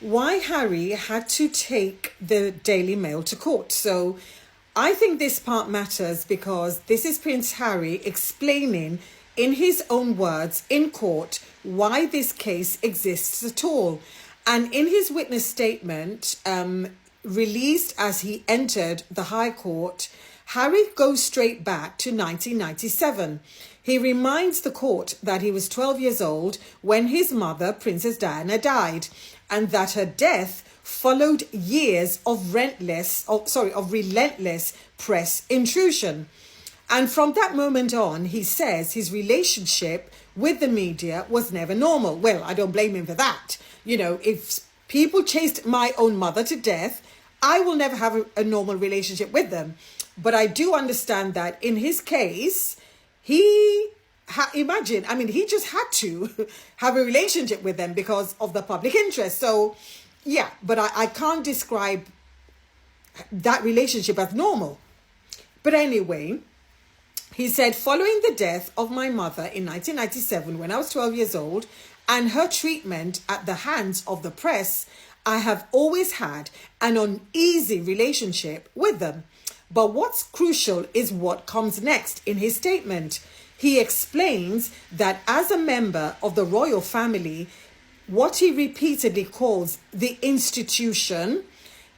why Harry had to take the Daily Mail to court. So I think this part matters because this is Prince Harry explaining in his own words in court why this case exists at all. And in his witness statement, released as he entered the High Court, Harry goes straight back to 1997. He reminds the court that he was 12 years old when his mother, Princess Diana, died, and that her death followed years of relentless press intrusion. And from that moment on, he says his relationship with the media was never normal. Well, I don't blame him for that. You know, if people chased my own mother to death, I will never have a normal relationship with them. But I do understand that in his case, he just had to have a relationship with them because of the public interest. So, yeah, but I can't describe that relationship as normal. But anyway, he said, following the death of my mother in 1997, when I was 12 years old, and her treatment at the hands of the press, I have always had an uneasy relationship with them. But what's crucial is what comes next in his statement. He explains that as a member of the royal family, what he repeatedly calls the institution,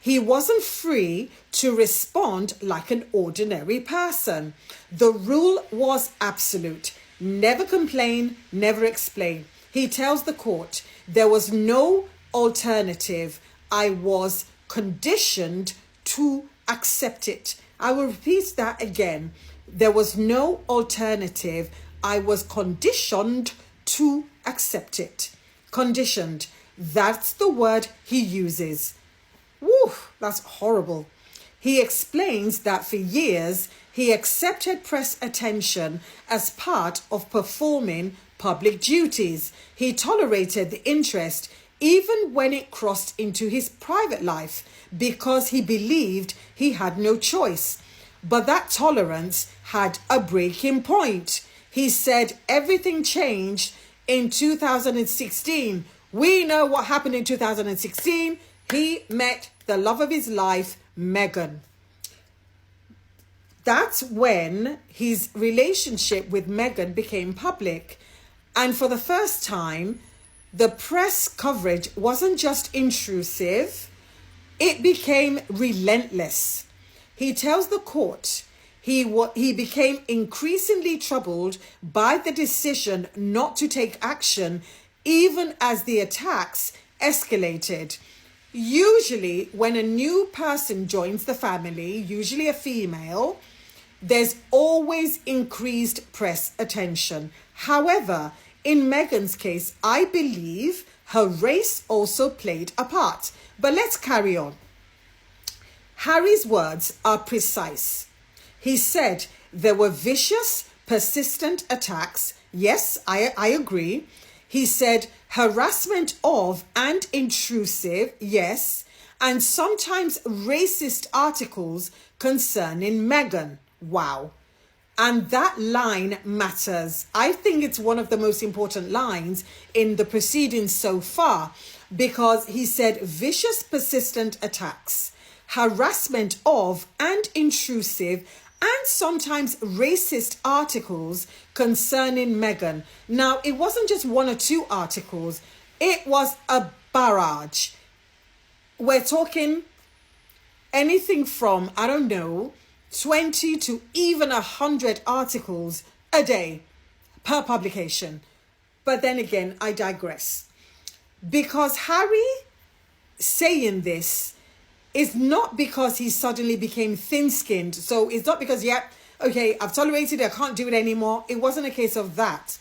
he wasn't free to respond like an ordinary person. The rule was absolute. Never complain, never explain. He tells the court there was no alternative. I was conditioned to accept it. I will repeat that again. There was no alternative. I was conditioned to accept it. Conditioned. That's the word he uses. Woo, that's horrible. He explains that for years, he accepted press attention as part of performing public duties. He tolerated the interest even when it crossed into his private life because he believed he had no choice. But that tolerance had a breaking point. He said everything changed in 2016. We know what happened in 2016. He met the love of his life, Meghan. That's when his relationship with Meghan became public. And for the first time, the press coverage wasn't just intrusive, it became relentless. He tells the court he became increasingly troubled by the decision not to take action, even as the attacks escalated. Usually, when a new person joins the family, usually a female, there's always increased press attention. However, in Meghan's case, I believe her race also played a part. But let's carry on. Harry's words are precise. He said there were vicious, persistent attacks. Yes, I agree. He said harassment of and intrusive, yes, and sometimes racist articles concerning Meghan. Wow. And that line matters. I think it's one of the most important lines in the proceedings so far because he said vicious, persistent attacks, harassment of and intrusive and sometimes racist articles concerning Meghan. Now, it wasn't just one or two articles. It was a barrage. We're talking anything from, 20 to even 100 articles a day per publication. But then again, I digress. Because Harry saying this is not because he suddenly became thin-skinned. So it's not because, I've tolerated it, I can't do it anymore. It wasn't a case of that.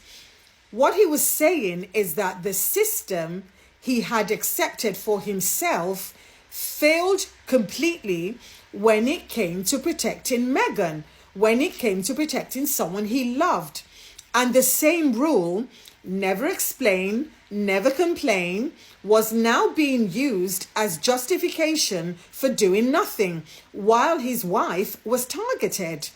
What he was saying is that the system he had accepted for himself failed completely when it came to protecting Meghan, when it came to protecting someone he loved. And the same rule, never explain, never complain, was now being used as justification for doing nothing while his wife was targeted.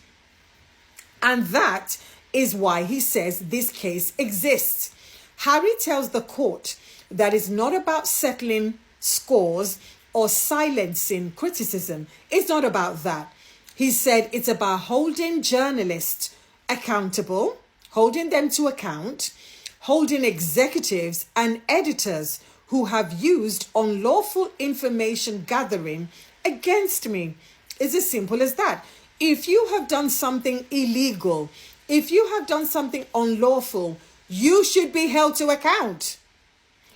And that is why he says this case exists. Harry tells the court that it's not about settling scores or silencing criticism. It's not about that. He said it's about holding journalists accountable, holding them to account, holding executives and editors who have used unlawful information gathering against me. It's as simple as that. If you have done something illegal, if you have done something unlawful, you should be held to account.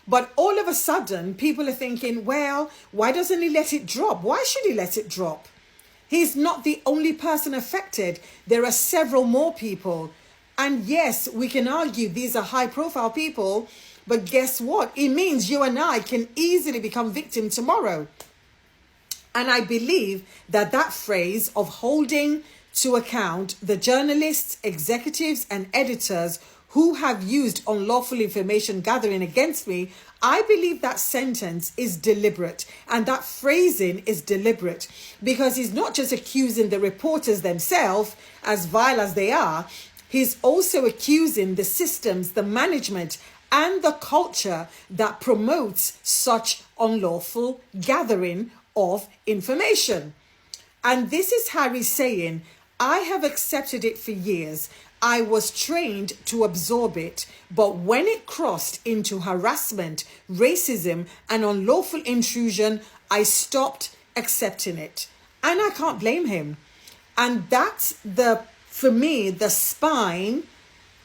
But all of a sudden, people are thinking, well, why doesn't he let it drop? Why should he let it drop? He's not the only person affected. There are several more people. And yes, we can argue these are high-profile people, but guess what? It means you and I can easily become victim tomorrow. And I believe that that phrase of holding to account the journalists, executives, and editors who have used unlawful information gathering against me, I believe that sentence is deliberate and that phrasing is deliberate, because he's not just accusing the reporters themselves, as vile as they are, he's also accusing the systems, the management, and the culture that promotes such unlawful gathering of information. And this is Harry saying, I have accepted it for years. I was trained to absorb it, but when it crossed into harassment, racism, and unlawful intrusion, I stopped accepting it. And I can't blame him. And that's for me, the spine,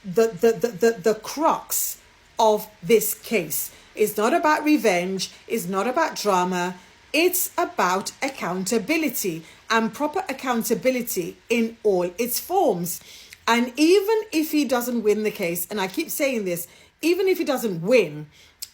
the crux of this case. It's not about revenge. It's not about drama. It's about accountability, and proper accountability in all its forms. And even if he doesn't win the case, and I keep saying this, even if he doesn't win,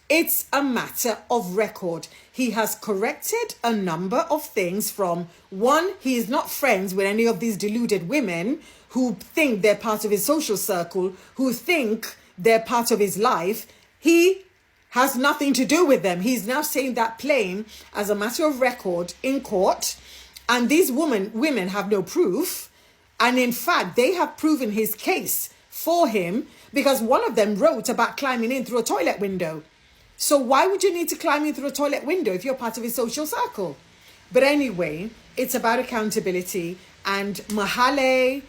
it's a matter of record. He has corrected a number of things. From one, he is not friends with any of these deluded women who think they're part of his social circle, who think they're part of his life. He has nothing to do with them. He's now saying that plain as a matter of record in court. And these women have no proof. And in fact, they have proven his case for him, because one of them wrote about climbing in through a toilet window. So why would you need to climb in through a toilet window if you're part of his social circle? But anyway, it's about accountability. And Mahale,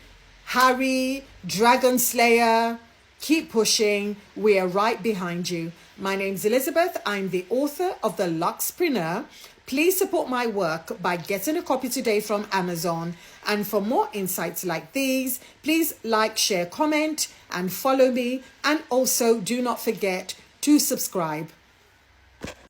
Harry, Dragon Slayer, keep pushing. We are right behind you. My name's Elizabeth. I'm the author of The Luxpreneur. Please support my work by getting a copy today from Amazon. And for more insights like these, please like, share, comment, and follow me. And also do not forget to subscribe.